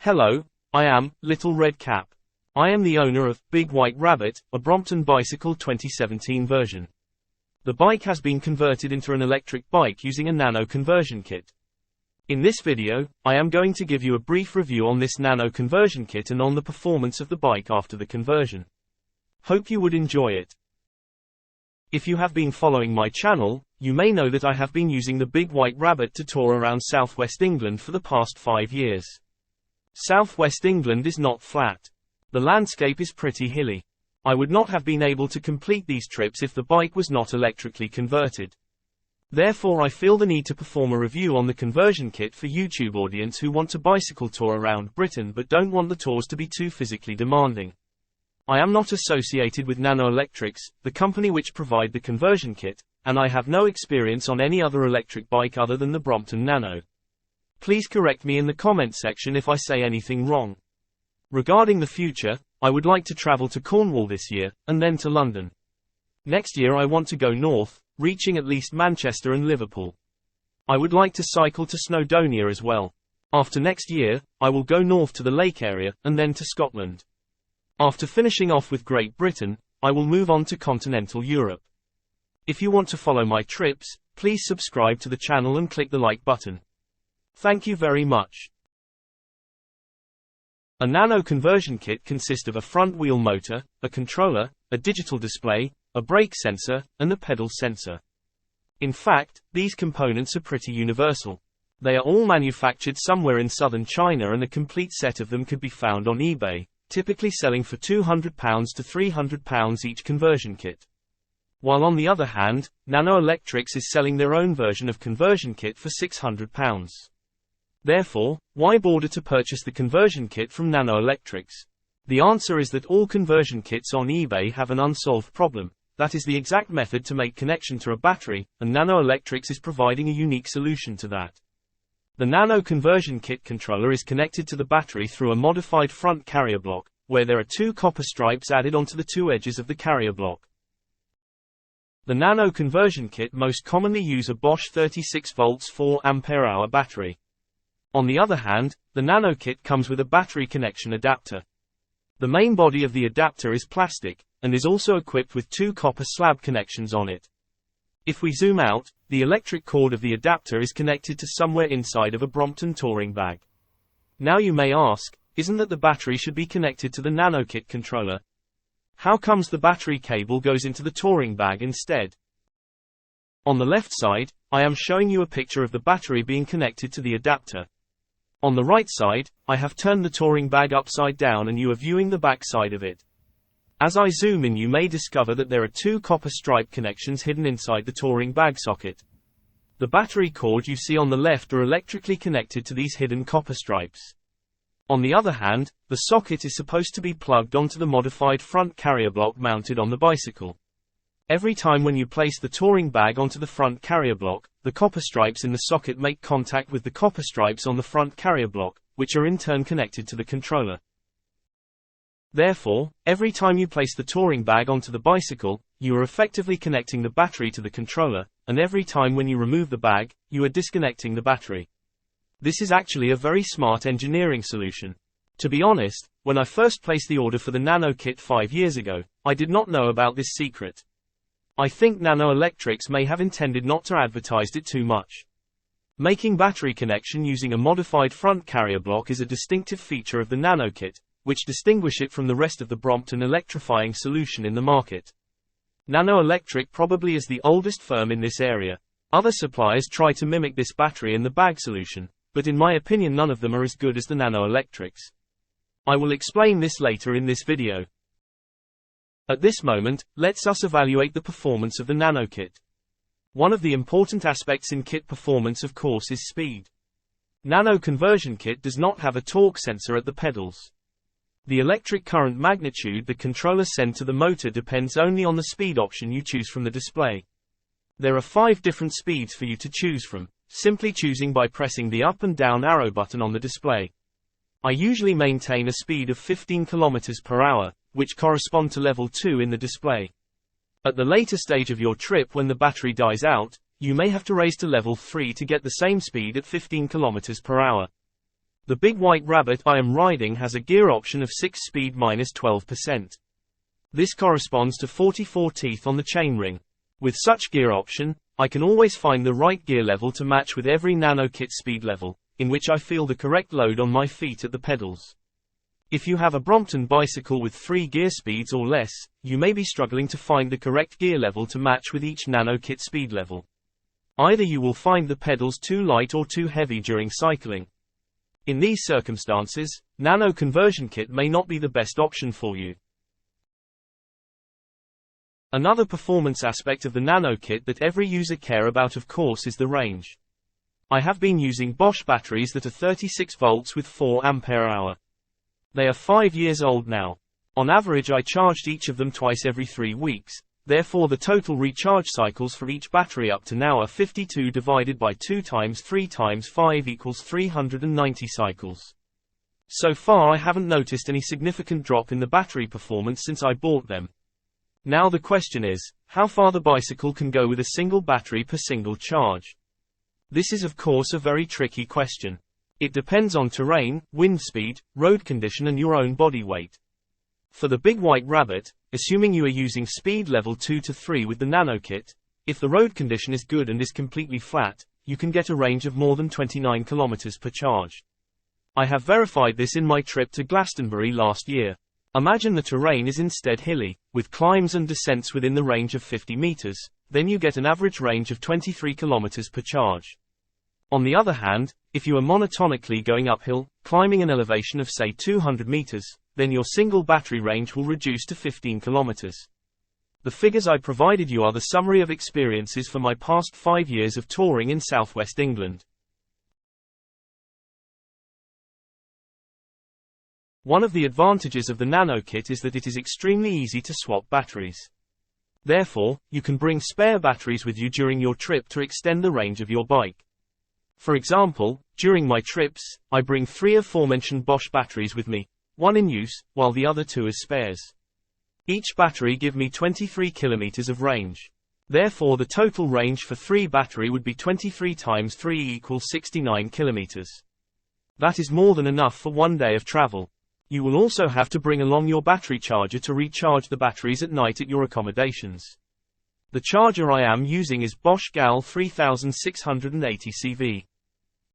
Hello, I am Little Red Cap. I am the owner of Big White Rabbit, a Brompton Bicycle 2017 version. The bike has been converted into an electric bike using a nano conversion kit. In this video, I am going to give you a brief review on this nano conversion kit and on the performance of the bike after the conversion. Hope you would enjoy it. If you have been following my channel, you may know that I have been using the Big White Rabbit to tour around southwest England for the past 5 years. Southwest England is not flat. The landscape is pretty hilly. I would not have been able to complete these trips if the bike was not electrically converted. Therefore, I feel the need to perform a review on the conversion kit for YouTube audience who want to bicycle tour around Britain but don't want the tours to be too physically demanding. I am not associated with Nano Electrics, the company which provide the conversion kit, and I have no experience on any other electric bike other than the Brompton Nano. Please correct me in the comment section if I say anything wrong. Regarding the future, I would like to travel to Cornwall this year, and then to London. Next year I want to go north, reaching at least Manchester and Liverpool. I would like to cycle to Snowdonia as well. After next year, I will go north to the lake area, and then to Scotland. After finishing off with Great Britain, I will move on to continental Europe. If you want to follow my trips, please subscribe to the channel and click the like button. Thank you very much. A nano conversion kit consists of a front wheel motor, a controller, a digital display, a brake sensor, and a pedal sensor. In fact, these components are pretty universal. They are all manufactured somewhere in southern China, and a complete set of them could be found on eBay, typically selling for £200 to £300 each conversion kit. While on the other hand, Nano Electrics is selling their own version of conversion kit for £600. Therefore, why bother to purchase the conversion kit from Nano Electrics? The answer is that all conversion kits on eBay have an unsolved problem. That is the exact method to make connection to a battery, and Nano Electrics is providing a unique solution to that. The Nano conversion kit controller is connected to the battery through a modified front carrier block, where there are two copper stripes added onto the two edges of the carrier block. The Nano conversion kit most commonly use a Bosch 36 volts 4 Ah battery. On the other hand, the Nano kit comes with a battery connection adapter. The main body of the adapter is plastic, and is also equipped with two copper slab connections on it. If we zoom out, the electric cord of the adapter is connected to somewhere inside of a Brompton touring bag. Now you may ask, isn't that the battery should be connected to the Nano kit controller? How comes the battery cable goes into the touring bag instead? On the left side, I am showing you a picture of the battery being connected to the adapter. On the right side, I have turned the touring bag upside down and you are viewing the back side of it. As I zoom in, you may discover that there are two copper stripe connections hidden inside the touring bag socket. The battery cord you see on the left are electrically connected to these hidden copper stripes. On the other hand, the socket is supposed to be plugged onto the modified front carrier block mounted on the bicycle. Every time when you place the touring bag onto the front carrier block, the copper stripes in the socket make contact with the copper stripes on the front carrier block, which are in turn connected to the controller. Therefore, every time you place the touring bag onto the bicycle, you are effectively connecting the battery to the controller, and every time when you remove the bag, you are disconnecting the battery. This is actually a very smart engineering solution. To be honest, when I first placed the order for the Nano kit 5 years ago, I did not know about this secret. I think Nano Electrics may have intended not to advertise it too much. Making battery connection using a modified front carrier block is a distinctive feature of the Nano kit, which distinguish it from the rest of the Brompton electrifying solution in the market. Nano Electric probably is the oldest firm in this area. Other suppliers try to mimic this battery in the bag solution, but in my opinion none of them are as good as the Nano Electrics. I will explain this later in this video. At this moment, let's us evaluate the performance of the Nano kit. One of the important aspects in kit performance of course is speed. Nano conversion kit does not have a torque sensor at the pedals. The electric current magnitude the controller sends to the motor depends only on the speed option you choose from the display. There are 5 different speeds for you to choose from, simply choosing by pressing the up and down arrow button on the display. I usually maintain a speed of 15 km per hour, which correspond to level 2 in the display. At the later stage of your trip when the battery dies out, you may have to raise to level 3 to get the same speed at 15 km per hour. The Big White Rabbit I am riding has a gear option of 6-speed -12%. This corresponds to 44 teeth on the chainring. With such gear option, I can always find the right gear level to match with every Nano kit speed level, in which I feel the correct load on my feet at the pedals. If you have a Brompton bicycle with 3 gear speeds or less, you may be struggling to find the correct gear level to match with each Nano kit speed level. Either you will find the pedals too light or too heavy during cycling. In these circumstances, Nano conversion kit may not be the best option for you. Another performance aspect of the Nano kit that every user care about, of course, is the range. I have been using Bosch batteries that are 36 volts with 4 ampere-hour. They are 5 years old now. On average I charged each of them twice every 3 weeks, therefore the total recharge cycles for each battery up to now are 52 divided by 2 times 3 times 5 equals 390 cycles. So far I haven't noticed any significant drop in the battery performance since I bought them. Now the question is, how far the bicycle can go with a single battery per single charge. This is of course a very tricky question. It depends on terrain, wind speed, road condition and your own body weight. For the Big White Rabbit, assuming you are using speed level 2 to 3 with the Nano kit, if the road condition is good and is completely flat, you can get a range of more than 29 km per charge. I have verified this in my trip to Glastonbury last year. Imagine the terrain is instead hilly, with climbs and descents within the range of 50 meters, then you get an average range of 23 km per charge. On the other hand, if you are monotonically going uphill, climbing an elevation of say 200 meters, then your single battery range will reduce to 15 kilometers. The figures I provided you are the summary of experiences for my past 5 years of touring in southwest England. One of the advantages of the Nano kit is that it is extremely easy to swap batteries. Therefore, you can bring spare batteries with you during your trip to extend the range of your bike. For example, during my trips, I bring 3 aforementioned Bosch batteries with me, 1 in use, while the other 2 as spares. Each battery give me 23 kilometers of range. Therefore the total range for 3 battery would be 23 times 3 equals 69 kilometers. That is more than enough for 1 day of travel. You will also have to bring along your battery charger to recharge the batteries at night at your accommodations. The charger I am using is Bosch GAL 3680 CV.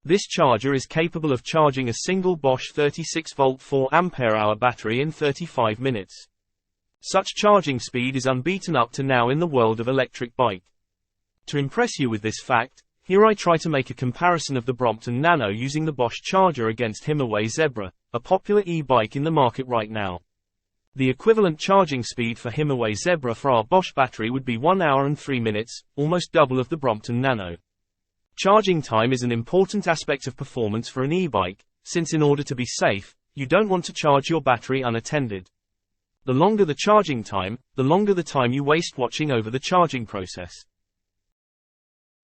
This charger is capable of charging a single Bosch 36-volt 4 ampere-hour battery in 35 minutes. Such charging speed is unbeaten up to now in the world of electric bike. To impress you with this fact, here I try to make a comparison of the Brompton Nano using the Bosch charger against Himaway Zebra, a popular e-bike in the market right now. The equivalent charging speed for Himaway Zebra for our Bosch battery would be 1 hour and 3 minutes, almost double of the Brompton Nano. Charging time is an important aspect of performance for an e-bike, since in order to be safe, you don't want to charge your battery unattended. The longer the charging time, the longer the time you waste watching over the charging process.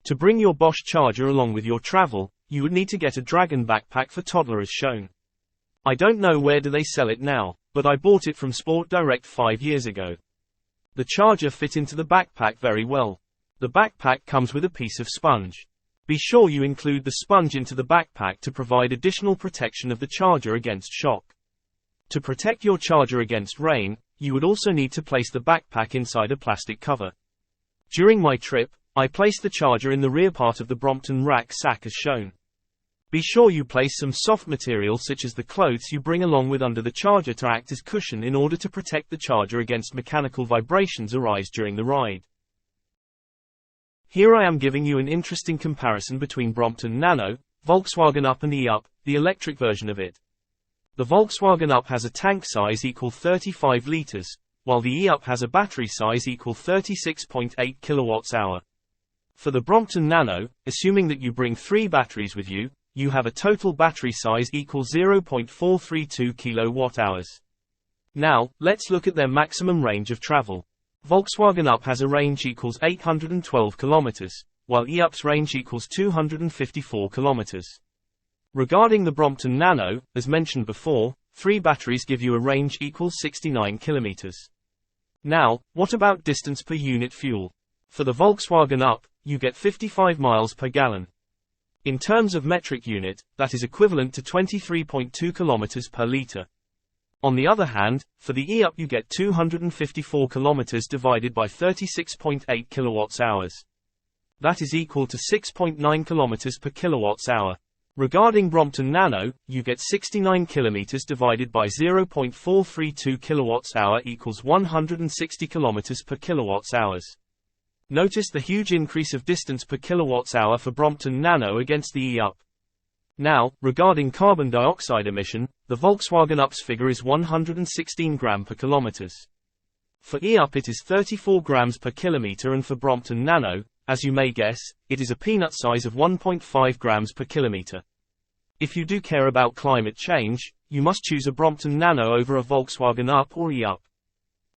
To bring your Bosch charger along with your travel, you would need to get a Dragon backpack for toddler as shown. I don't know where do they sell it now, but I bought it from Sport Direct 5 years ago. The charger fit into the backpack very well. The backpack comes with a piece of sponge. Be sure you include the sponge into the backpack to provide additional protection of the charger against shock. To protect your charger against rain, you would also need to place the backpack inside a plastic cover. During my trip, I placed the charger in the rear part of the Brompton rack sack as shown. Be sure you place some soft material such as the clothes you bring along with under the charger to act as cushion in order to protect the charger against mechanical vibrations arise during the ride. Here I am giving you an interesting comparison between Brompton Nano, Volkswagen Up and e-Up, the electric version of it. The Volkswagen Up has a tank size equal 35 liters, while the e-Up has a battery size equal 36.8 kilowatts-hour. For the Brompton Nano, assuming that you bring 3 batteries with you, you have a total battery size equal 0.432 kilowatt-hours. Now, let's look at their maximum range of travel. Volkswagen Up has a range equals 812 kilometers, while e-Up's range equals 254 kilometers. Regarding the Brompton Nano, as mentioned before, 3 batteries give you a range equals 69 kilometers. Now, what about distance per unit fuel? For the Volkswagen Up, you get 55 miles per gallon. In terms of metric unit, that is equivalent to 23.2 kilometers per liter. On the other hand, for the E-Up you get 254 kilometers divided by 36.8 kilowatts-hours. That is equal to 6.9 kilometers per kilowatts-hour. Regarding Brompton Nano, you get 69 kilometers divided by 0.432 kilowatts-hour equals 160 kilometers per kilowatts-hours. Notice the huge increase of distance per kilowatts-hour for Brompton Nano against the E-Up. Now, regarding carbon dioxide emission, the Volkswagen Up's figure is 116 gram per kilometers. For E-Up it is 34 grams per kilometer, and for Brompton Nano, as you may guess, it is a peanut size of 1.5 grams per kilometer. If you do care about climate change, you must choose a Brompton Nano over a Volkswagen Up or E-Up.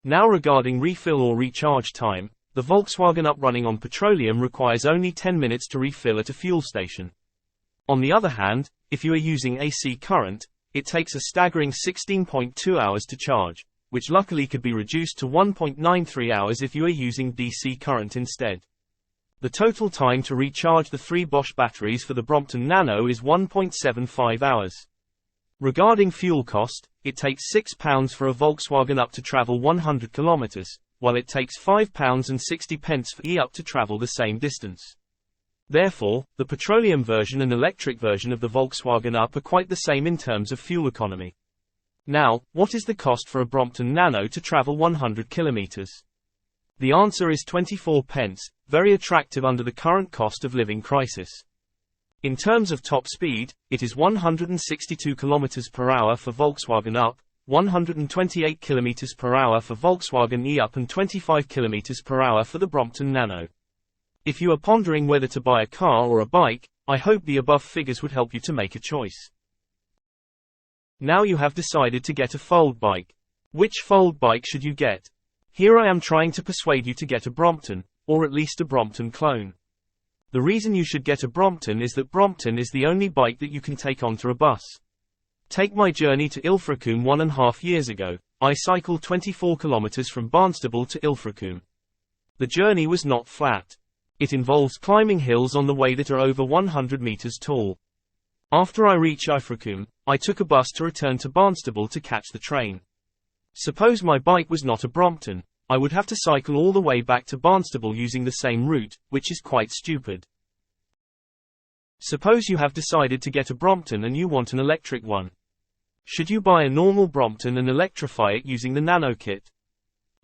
Now regarding refill or recharge time, the Volkswagen Up running on petroleum requires only 10 minutes to refill at a fuel station. On the other hand, if you are using AC current, it takes a staggering 16.2 hours to charge, which luckily could be reduced to 1.93 hours if you are using DC current instead. The total time to recharge the 3 Bosch batteries for the Brompton Nano is 1.75 hours. Regarding fuel cost, it takes £6 for a Volkswagen Up to travel 100 kilometers, while it takes £5.60 for E-Up to travel the same distance. Therefore, the petroleum version and electric version of the Volkswagen Up are quite the same in terms of fuel economy. Now, what is the cost for a Brompton Nano to travel 100 kilometers? The answer is 24 pence, very attractive under the current cost of living crisis. In terms of top speed, it is 162 km per hour for Volkswagen Up, 128 km per hour for Volkswagen E-Up and 25 km per hour for the Brompton Nano. If you are pondering whether to buy a car or a bike, I hope the above figures would help you to make a choice. Now you have decided to get a fold bike. Which fold bike should you get? Here I am trying to persuade you to get a Brompton, or at least a Brompton clone. The reason you should get a Brompton is that Brompton is the only bike that you can take onto a bus. Take my journey to Ilfracombe 1.5 years ago. I cycled 24 kilometers from Barnstaple to Ilfracombe. The journey was not flat. It involves climbing hills on the way that are over 100 meters tall. After I reached Ilfracombe, I took a bus to return to Barnstaple to catch the train. Suppose my bike was not a Brompton, I would have to cycle all the way back to Barnstaple using the same route, which is quite stupid. Suppose you have decided to get a Brompton and you want an electric one. Should you buy a normal Brompton and electrify it using the Nano kit?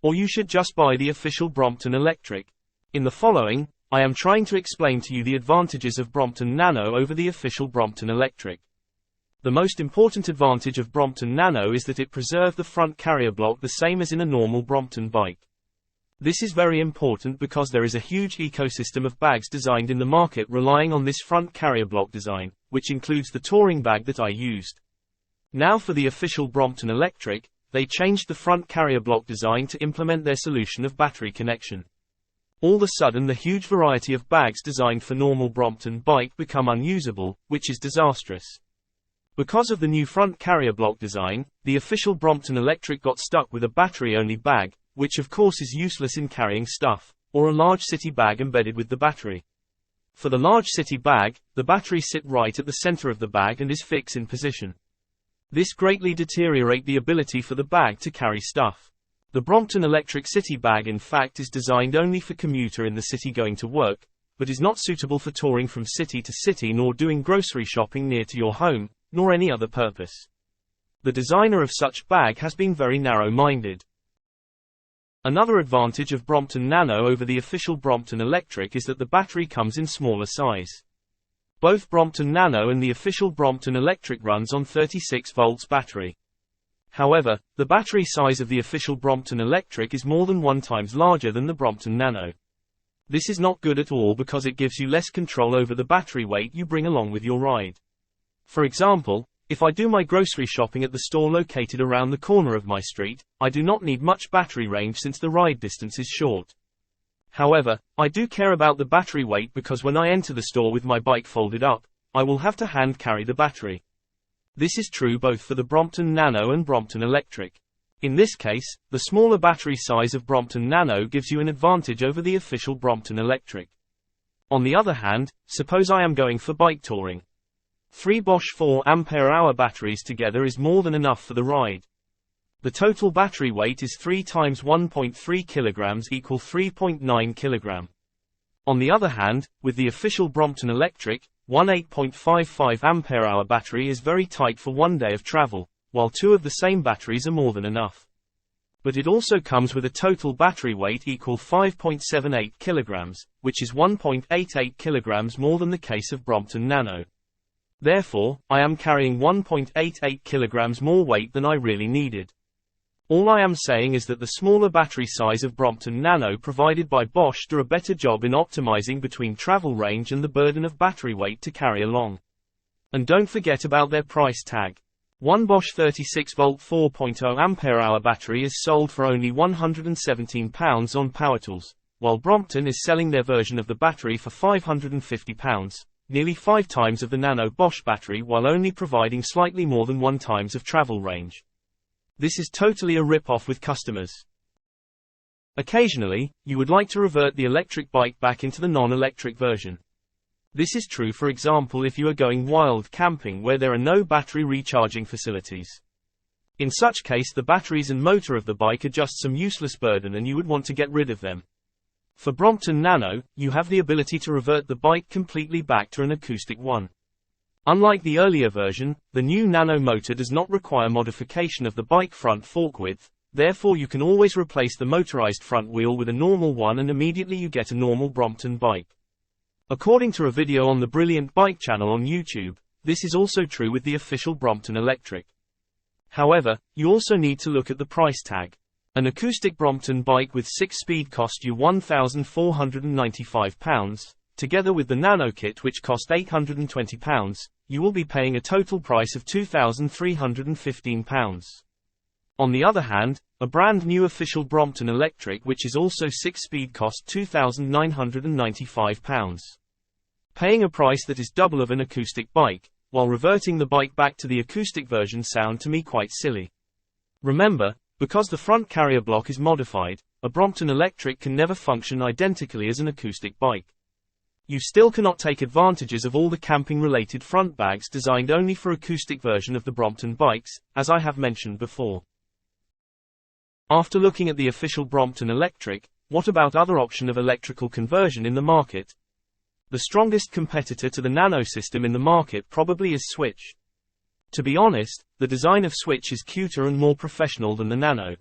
Or you should just buy the official Brompton Electric? In the following, I am trying to explain to you the advantages of Brompton Nano over the official Brompton Electric. The most important advantage of Brompton Nano is that it preserves the front carrier block the same as in a normal Brompton bike. This is very important because there is a huge ecosystem of bags designed in the market relying on this front carrier block design, which includes the touring bag that I used. Now for the official Brompton Electric, they changed the front carrier block design to implement their solution of battery connection. All of a sudden the huge variety of bags designed for normal Brompton bike become unusable, which is disastrous. Because of the new front carrier block design, the official Brompton Electric got stuck with a battery-only bag, which of course is useless in carrying stuff, or a large city bag embedded with the battery. For the large city bag, the battery sit right at the center of the bag and is fixed in position. This greatly deteriorate the ability for the bag to carry stuff. The Brompton Electric City Bag in fact is designed only for commuter in the city going to work, but is not suitable for touring from city to city nor doing grocery shopping near to your home, nor any other purpose. The designer of such bag has been very narrow-minded. Another advantage of Brompton Nano over the official Brompton Electric is that the battery comes in smaller size. Both Brompton Nano and the official Brompton Electric runs on 36 volts battery. However, the battery size of the official Brompton Electric is more than 1 times larger than the Brompton Nano. This is not good at all because it gives you less control over the battery weight you bring along with your ride. For example, if I do my grocery shopping at the store located around the corner of my street, I do not need much battery range since the ride distance is short. However, I do care about the battery weight because when I enter the store with my bike folded up, I will have to hand carry the battery. This is true both for the Brompton Nano and Brompton Electric. In this case, the smaller battery size of Brompton Nano gives you an advantage over the official Brompton Electric. On the other hand, suppose I am going for bike touring. 3 Bosch 4 Ah batteries together is more than enough for the ride. The total battery weight is 3 times 1.3 kg equal 3.9 kg. On the other hand, with the official Brompton Electric, one 8.55 Ah battery is very tight for one day of travel, while 2 of the same batteries are more than enough. But it also comes with a total battery weight equal 5.78 kg, which is 1.88 kg more than the case of Brompton Nano. Therefore, I am carrying 1.88 kg more weight than I really needed. All I am saying is that the smaller battery size of Brompton Nano provided by Bosch do a better job in optimizing between travel range and the burden of battery weight to carry along. And don't forget about their price tag. One Bosch 36V 4.0 Ah battery is sold for only £117 on PowerTools, while Brompton is selling their version of the battery for £550, nearly 5 times of the Nano Bosch battery while only providing slightly more than 1 times of travel range. This is totally a rip-off with customers. Occasionally, you would like to revert the electric bike back into the non-electric version. This is true for example if you are going wild camping where there are no battery recharging facilities. In such case the batteries and motor of the bike are just some useless burden and you would want to get rid of them. For Brompton Nano, you have the ability to revert the bike completely back to an acoustic one. Unlike the earlier version, the new Nano motor does not require modification of the bike front fork width, therefore you can always replace the motorized front wheel with a normal one and immediately you get a normal Brompton bike. According to a video on the Brilliant Bike channel on YouTube, this is also true with the official Brompton Electric. However, you also need to look at the price tag. An acoustic Brompton bike with 6-speed cost you £1,495, together with the Nano kit which cost £820, you will be paying a total price of £2,315. On the other hand, a brand new official Brompton Electric which is also 6-speed cost £2,995. Paying a price that is double of an acoustic bike, while reverting the bike back to the acoustic version sound to me quite silly. Remember, because the front carrier block is modified, a Brompton Electric can never function identically as an acoustic bike. You still cannot take advantages of all the camping-related front bags designed only for acoustic version of the Brompton bikes, as I have mentioned before. After looking at the official Brompton Electric, what about other option of electrical conversion in the market? The strongest competitor to the Nano system in the market probably is Switch. To be honest, the design of Switch is cuter and more professional than the Nano.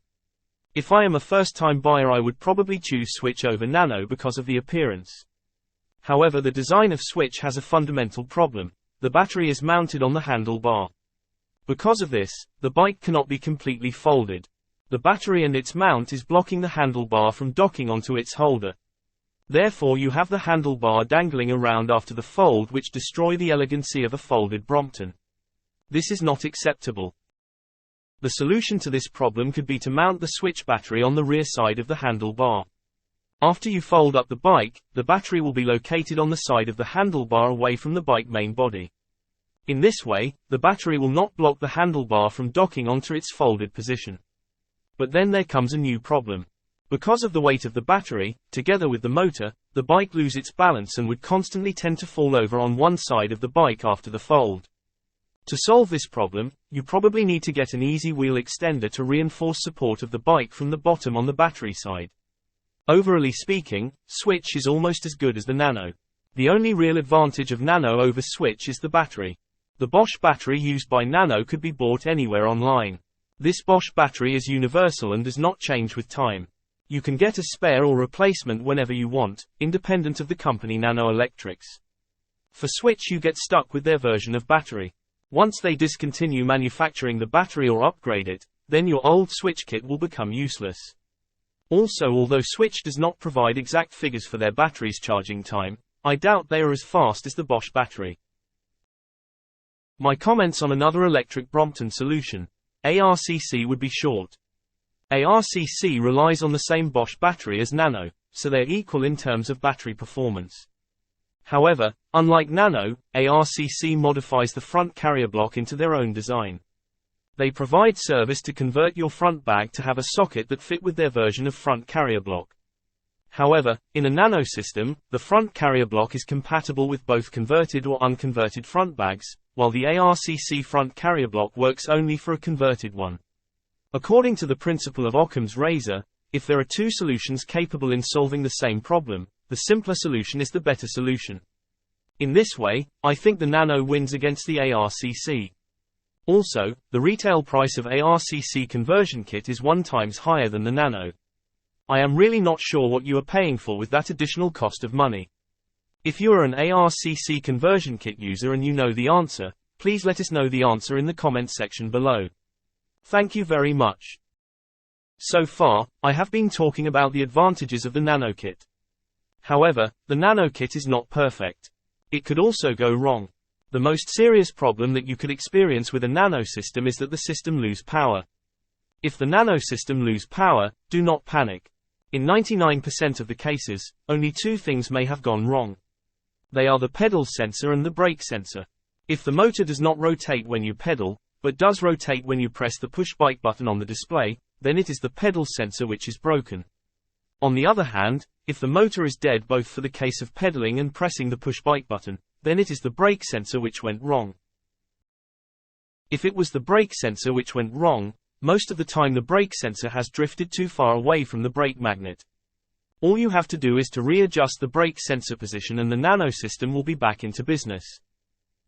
If I am a first-time buyer I would probably choose Switch over Nano because of the appearance. However, the design of Switch has a fundamental problem. The battery is mounted on the handlebar. Because of this, the bike cannot be completely folded. The battery and its mount is blocking the handlebar from docking onto its holder. Therefore you have the handlebar dangling around after the fold which destroy the elegancy of a folded Brompton. This is not acceptable. The solution to this problem could be to mount the Switch battery on the rear side of the handlebar. After you fold up the bike, the battery will be located on the side of the handlebar away from the bike main body. In this way, the battery will not block the handlebar from docking onto its folded position. But then there comes a new problem. Because of the weight of the battery, together with the motor, the bike loses its balance and would constantly tend to fall over on one side of the bike after the fold. To solve this problem, you probably need to get an easy wheel extender to reinforce support of the bike from the bottom on the battery side. Overall speaking, Switch is almost as good as the Nano. The only real advantage of Nano over Switch is the battery. The Bosch battery used by Nano could be bought anywhere online. This Bosch battery is universal and does not change with time. You can get a spare or replacement whenever you want, independent of the company Nano Electrics. For Switch you get stuck with their version of battery. Once they discontinue manufacturing the battery or upgrade it, then your old Switch kit will become useless. Also, although Switch does not provide exact figures for their battery's charging time, I doubt they are as fast as the Bosch battery. My comments on another electric Brompton solution, ARCC, would be short. ARCC relies on the same Bosch battery as Nano, so they are equal in terms of battery performance. However, unlike Nano, ARCC modifies the front carrier block into their own design. They provide service to convert your front bag to have a socket that fit with their version of front carrier block. However, in a nano system, the front carrier block is compatible with both converted or unconverted front bags, while the ARCC front carrier block works only for a converted one. According to the principle of Occam's razor, if there are two solutions capable in solving the same problem, the simpler solution is the better solution. In this way, I think the Nano wins against the ARCC. Also, the retail price of ARCC conversion kit is 1 times higher than the Nano. I am really not sure what you are paying for with that additional cost of money. If you are an ARCC conversion kit user and you know the answer, please let us know the answer in the comments section below. Thank you very much. So far, I have been talking about the advantages of the Nano kit. However, the Nano kit is not perfect. It could also go wrong. The most serious problem that you could experience with a Nano system is that the system lose power. If the Nano system lose power, do not panic. In 99% of the cases, only 2 things may have gone wrong. They are the pedal sensor and the brake sensor. If the motor does not rotate when you pedal, but does rotate when you press the push bike button on the display, then it is the pedal sensor which is broken. On the other hand, if the motor is dead both for the case of pedaling and pressing the push bike button, then it is the brake sensor which went wrong. If it was the brake sensor which went wrong, most of the time the brake sensor has drifted too far away from the brake magnet. All you have to do is to readjust the brake sensor position and the Nano system will be back into business.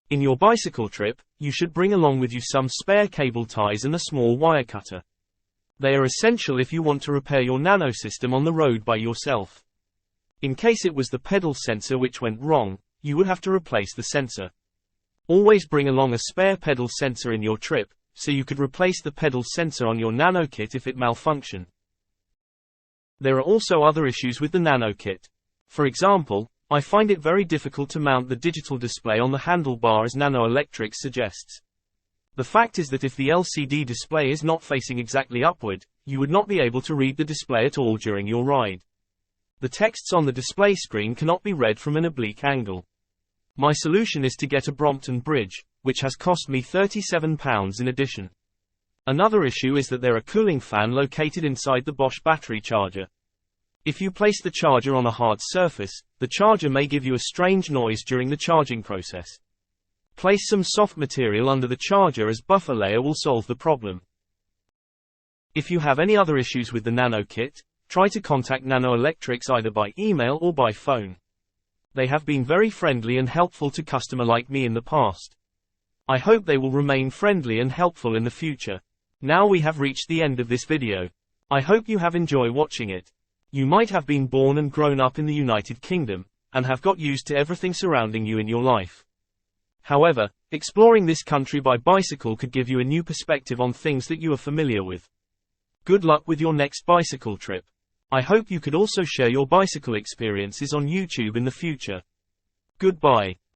In your bicycle trip, you should bring along with you some spare cable ties and a small wire cutter. They are essential if you want to repair your Nano system on the road by yourself. In case it was the pedal sensor which went wrong, you would have to replace the sensor. Always bring along a spare pedal sensor in your trip, so you could replace the pedal sensor on your Nano kit if it malfunctioned. There are also other issues with the Nano kit. For example, I find it very difficult to mount the digital display on the handlebar as Nano Electrics suggests. The fact is that if the LCD display is not facing exactly upward, you would not be able to read the display at all during your ride. The texts on the display screen cannot be read from an oblique angle. My solution is to get a Brompton bridge, which has cost me £37 in addition. Another issue is that there are cooling fan located inside the Bosch battery charger. If you place the charger on a hard surface, the charger may give you a strange noise during the charging process. Place some soft material under the charger as buffer layer will solve the problem. If you have any other issues with the Nano kit, try to contact Nano Electrics either by email or by phone. They have been very friendly and helpful to customer like me in the past. I hope they will remain friendly and helpful in the future. Now we have reached the end of this video. I hope you have enjoyed watching it. You might have been born and grown up in the United Kingdom, and have got used to everything surrounding you in your life. However, exploring this country by bicycle could give you a new perspective on things that you are familiar with. Good luck with your next bicycle trip. I hope you could also share your bicycle experiences on YouTube in the future. Goodbye.